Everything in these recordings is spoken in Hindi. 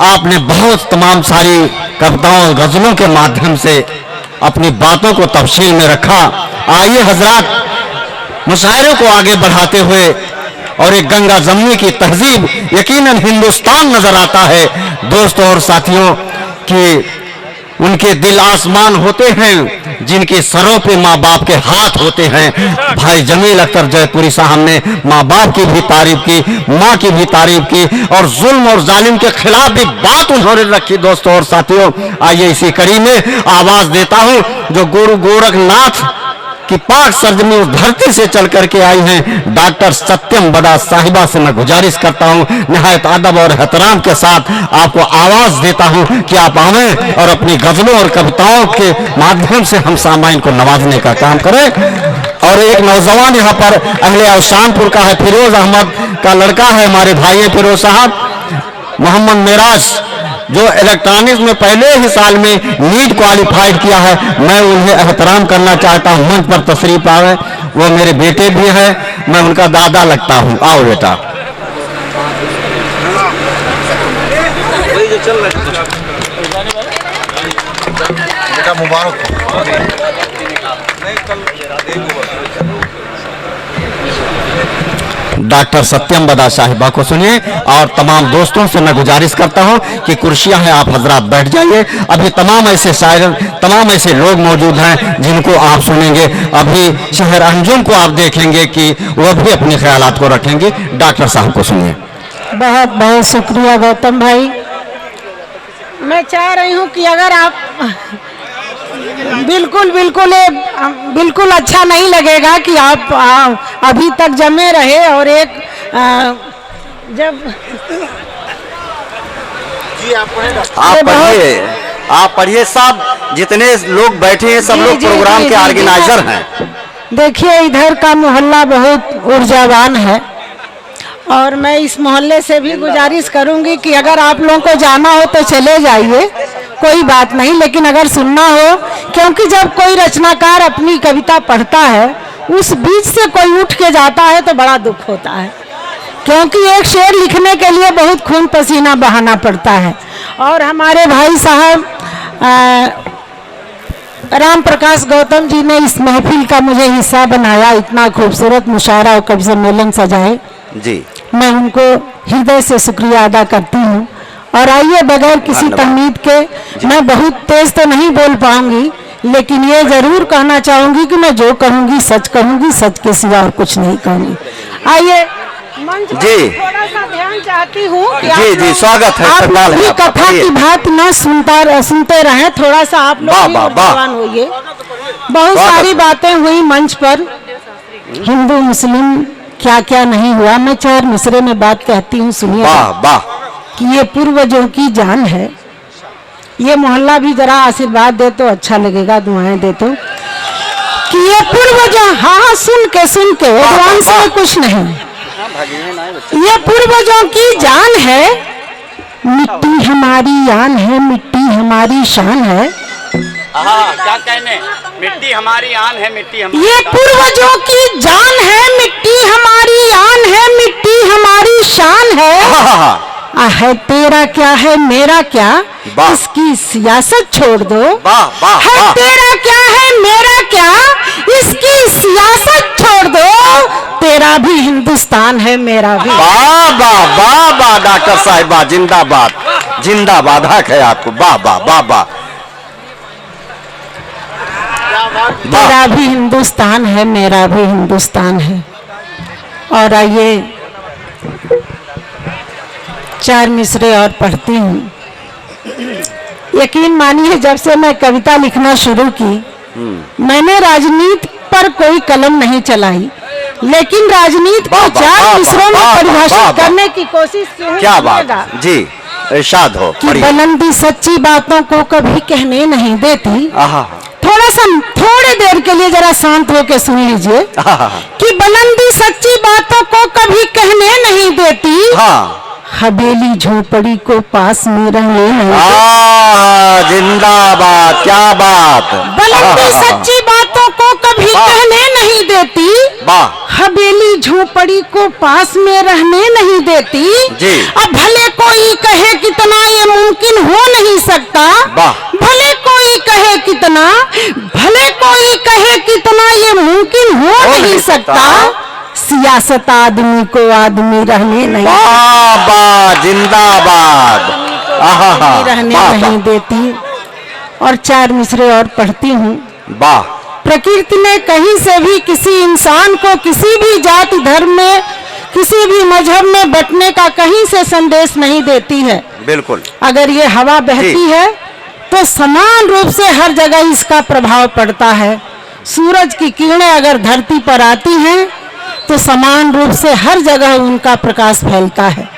आपने बहुत तमाम सारी कविताओं गजलों के माध्यम से अपनी बातों को तफसील में रखा। आइए हजरात मुशायरे को आगे बढ़ाते हुए, और एक गंगा जमुनी की तहजीब यकीनन हिंदुस्तान नजर आता है दोस्तों और साथियों कि उनके दिल आसमान होते हैं जिनके सरों पे माँ बाप के हाथ होते हैं। भाई जमील अख्तर जयपुरी साहब ने माँ बाप की भी तारीफ की, माँ की भी तारीफ की, और जुल्म और जालिम के खिलाफ भी बात उन्होंने रखी। दोस्तों और साथियों, आइए इसी कड़ी में आवाज देता हूं जो गुरु गोरखनाथ कि पाक सरजमी उस धरती से चल करके आई हैं, डॉक्टर सत्यम बदा साहिबा से मैं गुजारिश करता हूं निहायत अदब और एहतराम के साथ आपको आवाज देता हूं कि आप आवें और अपनी गजलों और कविताओं के माध्यम से हम सामाइन को नवाजने का काम करें। और एक नौजवान यहाँ पर अहले अवसानपुर का है, फिरोज अहमद का लड़का है, हमारे भाई है फिरोज साहब, मोहम्मद मेराज, जो इलेक्ट्रॉनिक्स में पहले ही साल में नीट क्वालिफाइड किया है। मैं उन्हें एहतराम करना चाहता हूं, मंच पर तशरीफ आवे। वो मेरे बेटे भी हैं, मैं उनका दादा लगता हूं। आओ बेटा। बेटा मुबारक डॉक्टर सत्यम बदा साहिबा को सुनिए, और तमाम दोस्तों से मैं गुजारिश करता हूं कि कुर्सियां हैं, आप हजरात बैठ जाइए। अभी तमाम ऐसे शायर, तमाम ऐसे लोग मौजूद हैं जिनको आप सुनेंगे। अभी शहर अंजुम को आप देखेंगे कि वह भी अपने ख्यालात को रखेंगे। डॉक्टर साहब को सुनिए। बहुत बहुत शुक्रिया गौतम भाई। मैं चाह रही हूं कि अगर आप बिल्कुल अच्छा नहीं लगेगा कि आप अभी तक जमे रहे और एक जब जी आप पढ़िए साहब, जितने लोग बैठे हैं सब लोग प्रोग्राम के ऑर्गेनाइजर हैं। देखिए इधर का मोहल्ला बहुत ऊर्जावान है, और मैं इस मोहल्ले से भी गुजारिश करूंगी कि अगर आप लोगों को जाना हो तो चले जाइए, कोई बात नहीं, लेकिन अगर सुनना हो, क्योंकि जब कोई रचनाकार अपनी कविता पढ़ता है उस बीच से कोई उठ के जाता है तो बड़ा दुख होता है, क्योंकि एक शेर लिखने के लिए बहुत खून पसीना बहाना पड़ता है। और हमारे भाई साहब राम प्रकाश गौतम जी ने इस महफिल का मुझे हिस्सा बनाया, इतना खूबसूरत मुशायरा और कवि सम्मेलन सजाए जी, मैं उनको हृदय से शुक्रिया अदा करती हूँ। और आइए बगैर किसी तमीद के, मैं बहुत तेज तो नहीं बोल पाऊंगी, लेकिन ये जरूर कहना चाहूंगी कि मैं जो कहूंगी, सच के सिवा और कुछ नहीं कहूंगी। आइए मंच पर थोड़ा सा ध्यान चाहती हूँ कि जी स्वागत है। आप भी कथा की बात न सुनते रहें, थोड़ा सा आप लोग भगवान होइए। बहुत सारी बातें हुई मंच पर, हिंदू मुस्लिम क्या क्या नहीं हुआ। मैं 4 मिसरे में बात कहती हूँ, सुनिए कि ये पूर्वजों की जान है। ये मोहल्ला भी जरा आशीर्वाद दे तो अच्छा लगेगा, दुआएं दे तो, कि ये पूर्वजों, हाँ सुन के एडवांस में कुछ नहीं, ये पूर्वजों की जान है, मिट्टी हमारी आन है, मिट्टी हमारी शान है। क्या कहने, मिट्टी हमारी आन है, मिट्टी हमारी, ये पूर्वजों की जान है, मिट्टी हमारी आन है, मिट्टी हमारी शान है। है तेरा क्या है मेरा क्या, इसकी सियासत छोड़ दो। है तेरा क्या है मेरा क्या, इसकी सियासत छोड़ दो, तेरा भी हिंदुस्तान है मेरा भी। वाह वाह वाह वाह डॉक्टर साहिबा, जिंदाबाद जिंदाबाद, हक है आपको। वाह वाह वाह वाह, तेरा भी हिंदुस्तान है मेरा भी हिंदुस्तान है। और आइए 4 मिसरे और पढ़ती हूँ। यकीन मानिए जब से मैं कविता लिखना शुरू की, मैंने राजनीति पर कोई कलम नहीं चलाई, लेकिन राजनीति को 4 मिसरों में परिभाषित करने की कोशिश की हूँ। क्या बात जी, इरशाद हो। कि बुलंदी सच्ची बातों को कभी कहने नहीं देती। थोड़ी देर के लिए जरा शांत होकर सुन लीजिए कि बुलंदी सच्ची बातों को कभी कहने नहीं देती। हवेली झोपड़ी को पास में रहने नहीं। जिंदाबाद, क्या बात। बुलंदी सच्ची बातों को कभी कहने नहीं देती, हवेली झोपड़ी को पास में रहने नहीं देती। अब भले कोई कहे कितना ये मुमकिन हो नहीं सकता। भले कोई कहे कितना, भले कोई कहे कितना, ये मुमकिन हो नहीं सकता। सियासत आदमी को आदमी रहने नहीं, जिंदाबाद, रहने नहीं देती। और 4 मिसरे और पढ़ती हूँ। वाह। प्रकृति ने कहीं से भी किसी इंसान को किसी भी जाति धर्म में, किसी भी मजहब में बंटने का कहीं से संदेश नहीं देती है। बिल्कुल। अगर ये हवा बहती है तो समान रूप से हर जगह इसका प्रभाव पड़ता है। सूरज की किरणें अगर धरती पर आती हैं तो समान रूप से हर जगह उनका प्रकाश फैलता है।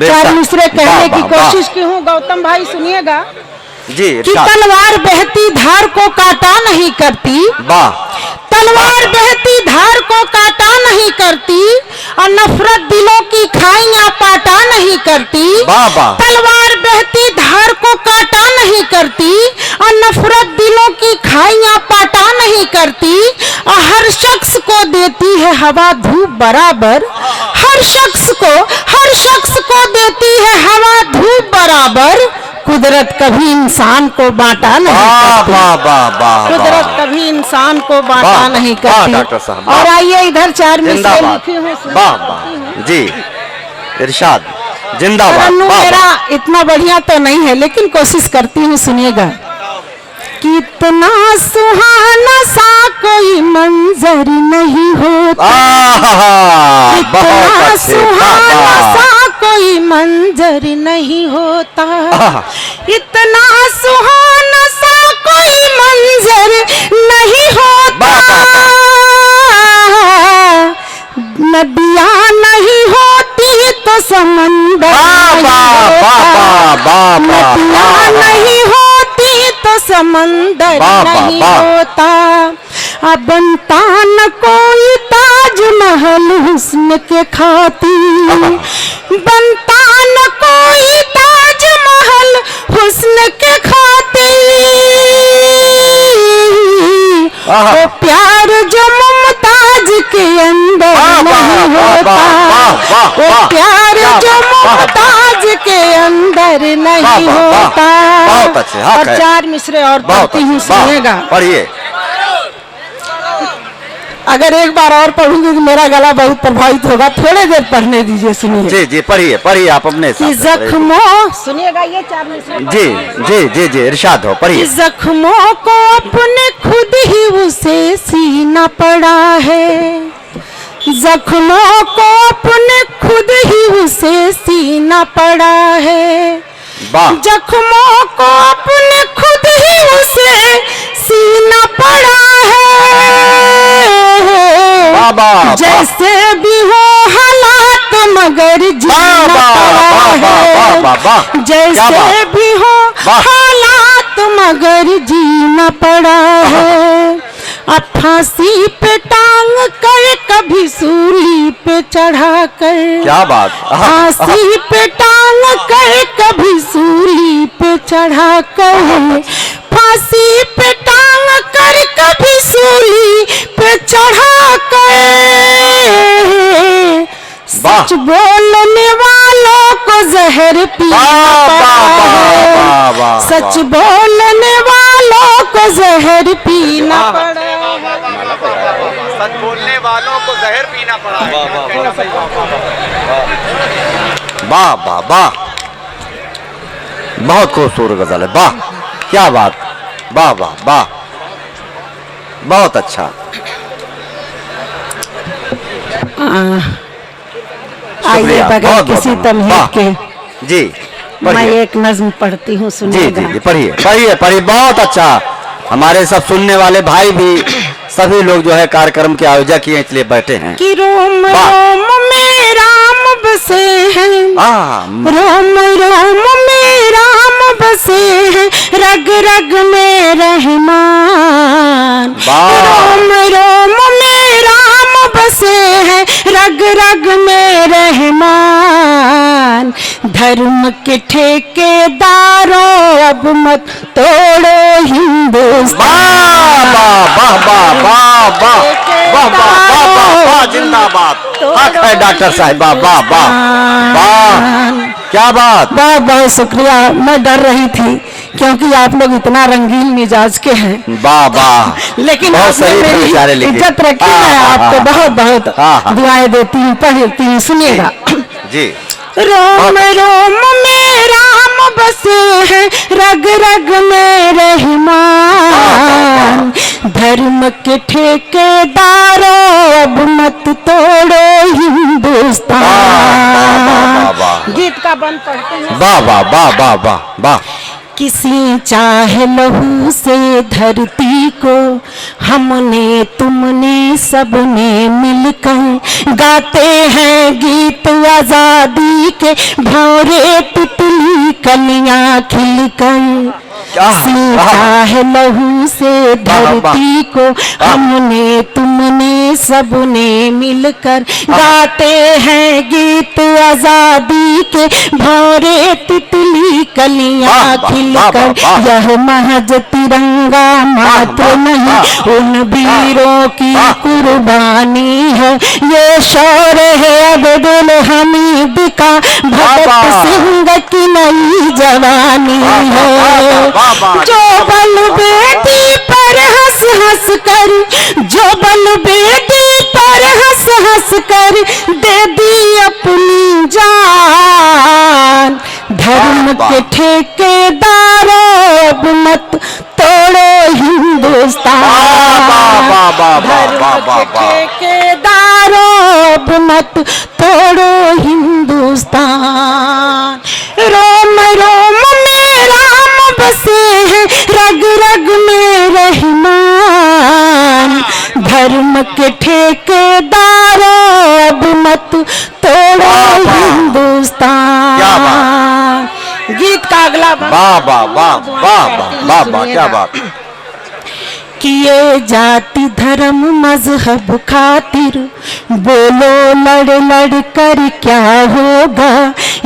4 मिसरे कहने की कोशिश की हूँ, गौतम भाई सुनिएगा जी। कि तलवार बहती धार को काटा नहीं करती, तलवार बहती धार को काटा नहीं करती, और नफरत दिलों की खाइयां पाटा नहीं करती। तलवार बहती धार को काटा नहीं करती, और नफरत दिलों की खाइयां पाटा नहीं करती, और हर शख्स को देती है हवा धूप बराबर, हर शख्स को देती है हवा धूप बराबर। कुदरत कभी इंसान को बांटा नहीं करती, कुदरत कभी इंसान को बांटा नहीं करती। और आइए इधर 4 मिसरे लिखी हूँ जी, इरशाद जिंदाबाद। मेरा इतना बढ़िया तो नहीं है लेकिन कोशिश करती हूँ, सुनिएगा। कितना सुहाना सा कोई मंजर नहीं होता, कितना सुहाना सा कोई मंजर नहीं होता, इतना सुहाना सा कोई मंजर नहीं होता। नदियाँ नहीं होती तो समंदर नदियाँ नहीं होती तो समंदर नहीं होता। अब बनता न कोई ताजमहल हुस्न के खातिर, बनता न कोई ताजमहल हुस्न के खातिर। वो प्यार जो मुमताज के अंदर नहीं होता, वो प्यार जो मुमताज के अंदर नहीं होता। और 4 मिसरे और पढ़ती हूँ, सुनिएगा। पढ़िए। अगर एक बार और पढ़ूंगी तो मेरा गला बहुत प्रभावित होगा, थोड़े देर पढ़ने दीजिए, सुनिए। जी जी, पढ़िए आप अपने जख्मों, सुनिएगा ये 4 मिसरे। जी जी जी जी, इरशाद हो, पढ़िए। जख्मों को अपने खुद ही उसे सीना पड़ा है, जख्मों को अपने खुद ही उसे सीना पड़ा है, जख्मों को अपने खुद ही उसे सीना पड़ा है। जैसे भी हो हालात मगर जीना पड़ा है, जैसे भी हो हालात मगर जीना पड़ा है। अब फांसी पे टांग कर कभी सूली पे चढ़ा कर, क्या बात, फांसी पे टांग कर कभी सूली पे चढ़ा कर, फांसी पे टांग कर कभी सूली पे चढ़ा कर। सच बोलने वालों को जहर पीना पड़ा है, सच बोलने वालों को जहर पीना पड़ा है, सच बोलने वालों को जहर पीना पड़ा है। वाह वाह वाह, बहुत खूबसूरत गजल है, वाह क्या बात, वाह वाह वाह, बहुत अच्छा। आइए बगैर किसी तमहीद के जी मैं एक नज्म पढ़ती हूँ, सुनिएगा। जी जी, पढ़िए पढ़िए पढ़िए, बहुत अच्छा। हमारे सब सुनने वाले भाई भी सभी लोग जो है कार्यक्रम के आयोजक ही इसलिए बैठे हैं। कि रोम रोम में राम बसे हैं, रोम रोम में राम बसे हैं, रग रग में रहमान। रोम रोम में राम बसे हैं, रग रग में रहमान। धर्म के ठेकेदारों अब मत तोड़ो हिंदुस्तान। जिंदाबाद, डॉक्टर साहब, वाह वाह वाह। क्या बात। बहुत बहुत शुक्रिया। मैं डर रही थी क्योंकि आप लोग इतना रंगीन मिजाज के हैं। वाह वाह, लेकिन बहुत आपने सही मेरी विचारे लिखे। इज्जत रखी। मैं आपको बहुत बहुत दुआएं देती हूँ, पढ़ती हूँ, सुनिएगा जी। रोम रोम में राम बसे हैं, रग रग में रहमान। धर्म के ठेकेदारों अब मत तोड़ो हिंदुस्तान। गीत का बंद पढ़ते हैं। वाह वाह वाह वाह वाह वाह। किसी चाहे लहू से धरती को, हमने तुमने सबने मिलकर गाते हैं गीत आजादी के, भौरे तितली कलियां खिलकर। किसी चाहे लहू से धरती को, हमने तुमने सबने मिलकर गाते हैं गीत आजादी के, भौरे तितली कलियां खिलकर। यह महज तिरंगा मात्र नहीं, उन वीरों की कुर्बानी है। ये शौर्य है अब्दुल हमीद का, भगत सिंह की नई जवानी है। जो बल बेटी पर हंस हंस कर, जो बल बेटी पर हंस हंस कर दे दी अपनी जान। धर्म के ठेकेदारों अब मत तोड़ो हिंदुस्तान। धर्म के ठेकेदारों अब मत तोड़ो हिंदुस्तान। रोम रोम में राम बसे हैं, रग रग में रहमान। धर्म के ठेकेदारों अब मत तोड़ो हिंदुस्तान। गीत का अगला वाह वाह वाह वाह वाह वाह, क्या बात। किए जाति धर्म मजहब खातिर, बोलो लड़ लड़ कर क्या होगा।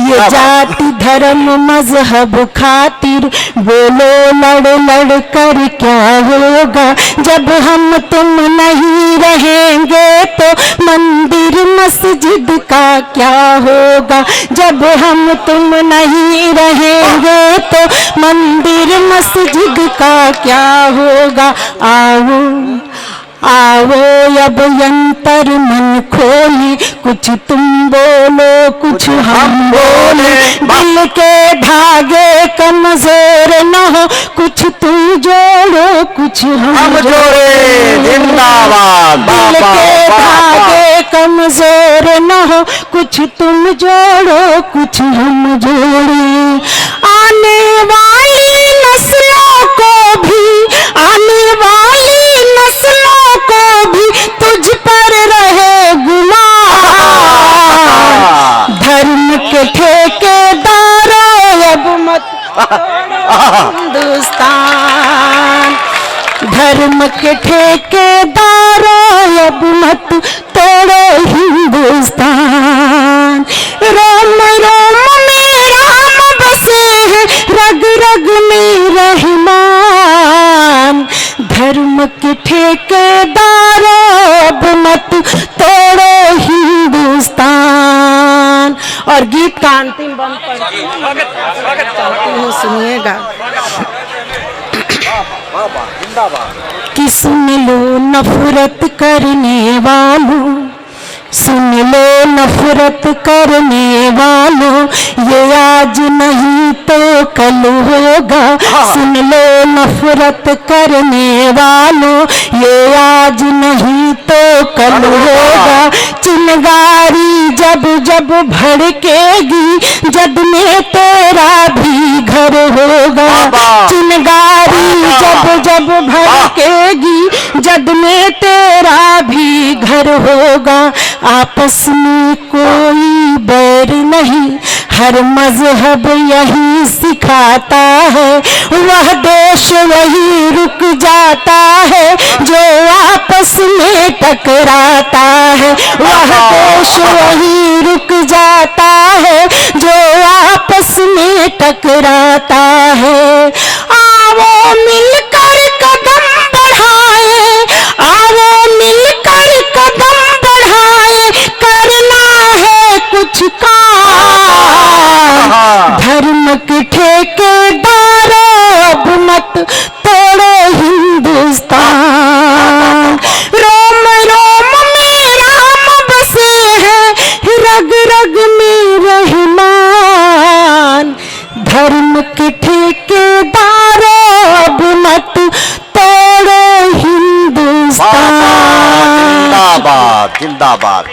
ये जाति धर्म मजहब खातिर, बोलो लड़ लड़ कर क्या होगा। जब हम तुम नहीं रहेंगे तो मंदिर मस्जिद का क्या होगा। जब हम तुम नहीं रहेंगे तो मंदिर मस्जिद का क्या होगा। आओ आओ अब यंतर मन खोले, कुछ तुम बोलो कुछ हम बोले। दिल के धागे कमजोर न हो, कुछ तुम जोड़ो कुछ हम जोड़े। जिंदाबाद। दिल के धागे कमजोर न हो, कुछ तुम जोड़ो कुछ हम जोड़े। आने वाली नस्लों को भी, आने वाली नस्लों को भी तुझ पर रहे गुमान। धर्म के ठेकेदारों अब मत हिंदुस्तान। धर्म के ठेकेदारों अब मत तोड़ो हिंदुस्तान। रोम रोम में राम बसे हैं, रग रग में रहमान। धर्म के ठेकेदारों अब मत तोड़ो हिंदुस्तान। और गीत का अंतिम बंद पढ़ती हूँ, सुनिएगा। कि सुन लो नफरत करने वालों, सुन लो नफरत करने वालों, ये आज नहीं तो कल होगा। सुन लो नफरत करने वालों, ये आज नहीं तो कल होगा। चिंगारी जब जब भड़केगी, जद में तेरा भी घर होगा। चिंगारी जब जब भड़केगी, जद में तेरा भी घर होगा। आपस में कोई बैर नहीं, हर मजहब यही सिखाता है। वह देश वही रुक जाता है जो आपस में टकराता है। वह देश वही रुक जाता है जो आपस में टकराता है। आओ मिलकर कदम बढ़ाए, आओ मिलकर कदम बढ़ाए, करना है कुछ काम। के ठेकेदारों अब मत तोड़ो हिंदुस्तान। रोम रोम में राम बसे हैं, रग रग में रहमान। धर्म के ठेकेदारों अब मत तोड़ो हिंदुस्तान। जिंदाबाद जिंदाबाद।